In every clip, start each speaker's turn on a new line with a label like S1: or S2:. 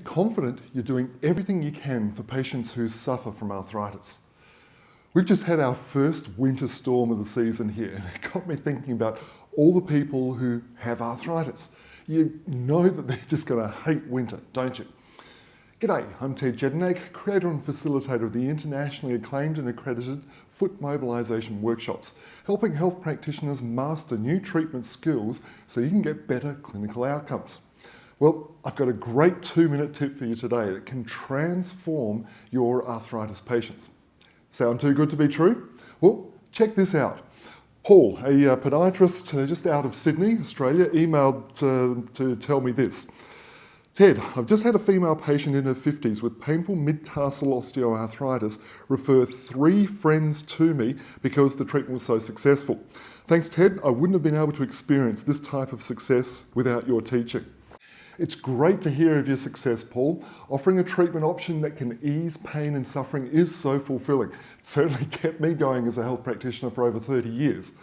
S1: confident you're doing everything you can for patients who suffer from arthritis. We've just had our first winter storm of the season here, and it got me thinking about all the people who have arthritis. You know that they're just going to hate winter, don't you? G'day, I'm Jedynak, creator and facilitator of the internationally acclaimed and accredited foot mobilisation workshops, helping health practitioners master new treatment skills so you can get better clinical outcomes. Well, I've got a great 2-minute tip for you today that can transform your arthritis patients. Sound too good to be true? Well, check this out. Paul, a podiatrist just out of Sydney, Australia, emailed to tell me this. Ted, I've just had a female patient in her 50s with painful mid-tarsal osteoarthritis refer 3 friends to me because the treatment was so successful. Thanks, Ted, I wouldn't have been able to experience this type of success without your teaching. It's great to hear of your success, Paul. Offering a treatment option that can ease pain and suffering is so fulfilling. It certainly kept me going as a health practitioner for over 30 years.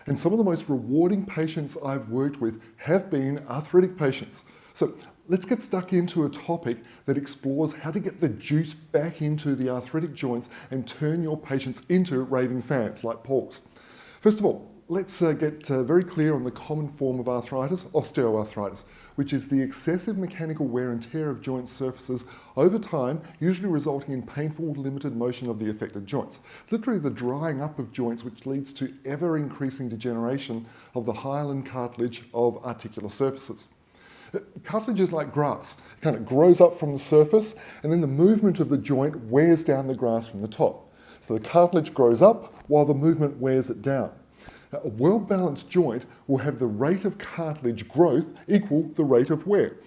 S1: And some of the most rewarding patients I've worked with have been arthritic patients. So let's get stuck into a topic that explores how to get the juice back into the arthritic joints and turn your patients into raving fans like Paul's. First of all, let's get very clear on the common form of arthritis, osteoarthritis, which is the excessive mechanical wear and tear of joint surfaces over time, usually resulting in painful, limited motion of the affected joints. It's literally the drying up of joints which leads to ever-increasing degeneration of the hyaline cartilage of articular surfaces. Cartilage is like grass. It kind of grows up from the surface, and then the movement of the joint wears down the grass from the top. So the cartilage grows up while the movement wears it down. A well-balanced joint will have the rate of cartilage growth equal the rate of wear.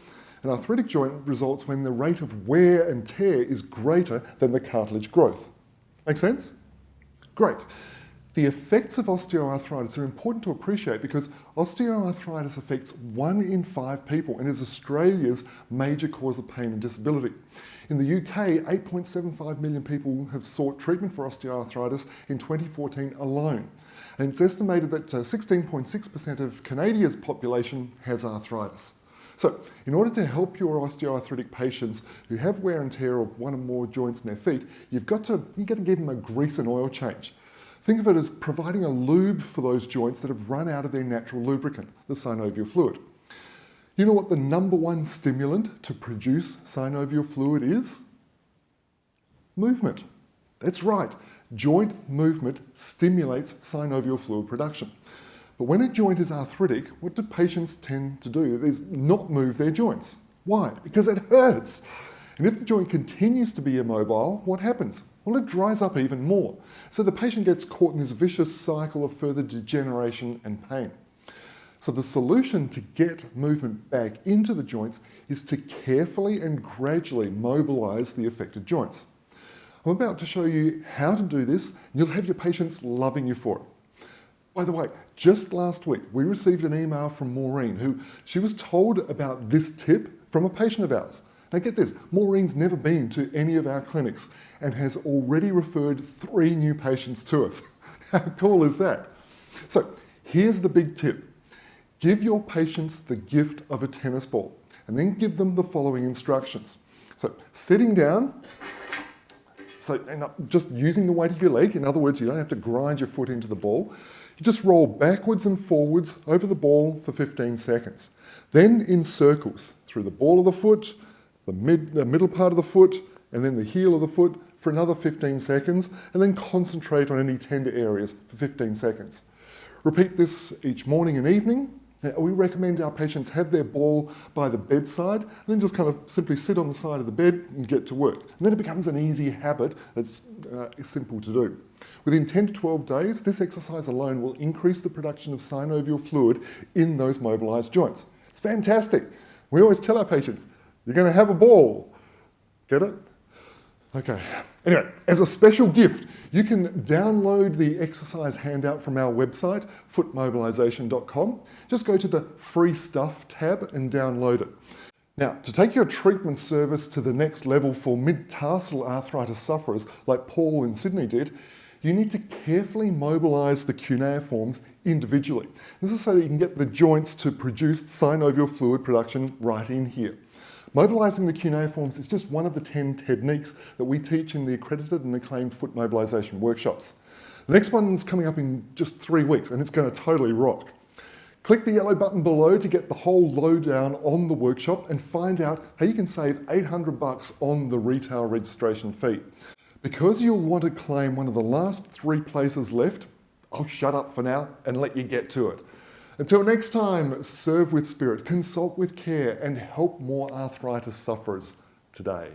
S1: An arthritic joint results when the rate of wear and tear is greater than the cartilage growth. Make sense? Great. The effects of osteoarthritis are important to appreciate because osteoarthritis affects 1 in 5 people and is Australia's major cause of pain and disability. In the UK, 8.75 million people have sought treatment for osteoarthritis in 2014 alone. And it's estimated that 16.6% of Canada's population has arthritis. So, in order to help your osteoarthritic patients who have wear and tear of 1 or more joints in their feet, you've got to give them a grease and oil change. Think of it as providing a lube for those joints that have run out of their natural lubricant, the synovial fluid. You know what the #1 stimulant to produce synovial fluid is? Movement. That's right. Joint movement stimulates synovial fluid production. But when a joint is arthritic, what do patients tend to do? Is not move their joints. Why? Because it hurts. And if the joint continues to be immobile, what happens? Well, it dries up even more. So the patient gets caught in this vicious cycle of further degeneration and pain. So the solution to get movement back into the joints is to carefully and gradually mobilize the affected joints. I'm about to show you how to do this, and you'll have your patients loving you for it. By the way, just last week, we received an email from Maureen, she was told about this tip from a patient of ours. Now get this, Maureen's never been to any of our clinics and has already referred 3 new patients to us. How cool is that? So here's the big tip. Give your patients the gift of a tennis ball and then give them the following instructions. So sitting down, just using the weight of your leg, in other words, you don't have to grind your foot into the ball. You just roll backwards and forwards over the ball for 15 seconds. Then in circles, through the ball of the foot, the middle part of the foot, and then the heel of the foot for another 15 seconds, and then concentrate on any tender areas for 15 seconds. Repeat this each morning and evening. Now, we recommend our patients have their ball by the bedside and then just kind of simply sit on the side of the bed and get to work. And then it becomes an easy habit that's simple to do. Within 10 to 12 days, this exercise alone will increase the production of synovial fluid in those mobilized joints. It's fantastic. We always tell our patients, you're going to have a ball. Get it? Okay. Anyway, as a special gift, you can download the exercise handout from our website, footmobilisation.com. Just go to the Free Stuff tab and download it. Now, to take your treatment service to the next level for mid-tarsal arthritis sufferers like Paul in Sydney did, you need to carefully mobilise the cuneiforms individually. This is so that you can get the joints to produce synovial fluid production right in here. Mobilising the cuneiforms is just one of the 10 techniques that we teach in the accredited and acclaimed foot mobilisation workshops. The next one's coming up in just 3 weeks and it's going to totally rock. Click the yellow button below to get the whole lowdown on the workshop and find out how you can save $800 on the retail registration fee. Because you'll want to claim one of the last 3 places left, I'll shut up for now and let you get to it. Until next time, serve with spirit, consult with care, and help more arthritis sufferers today.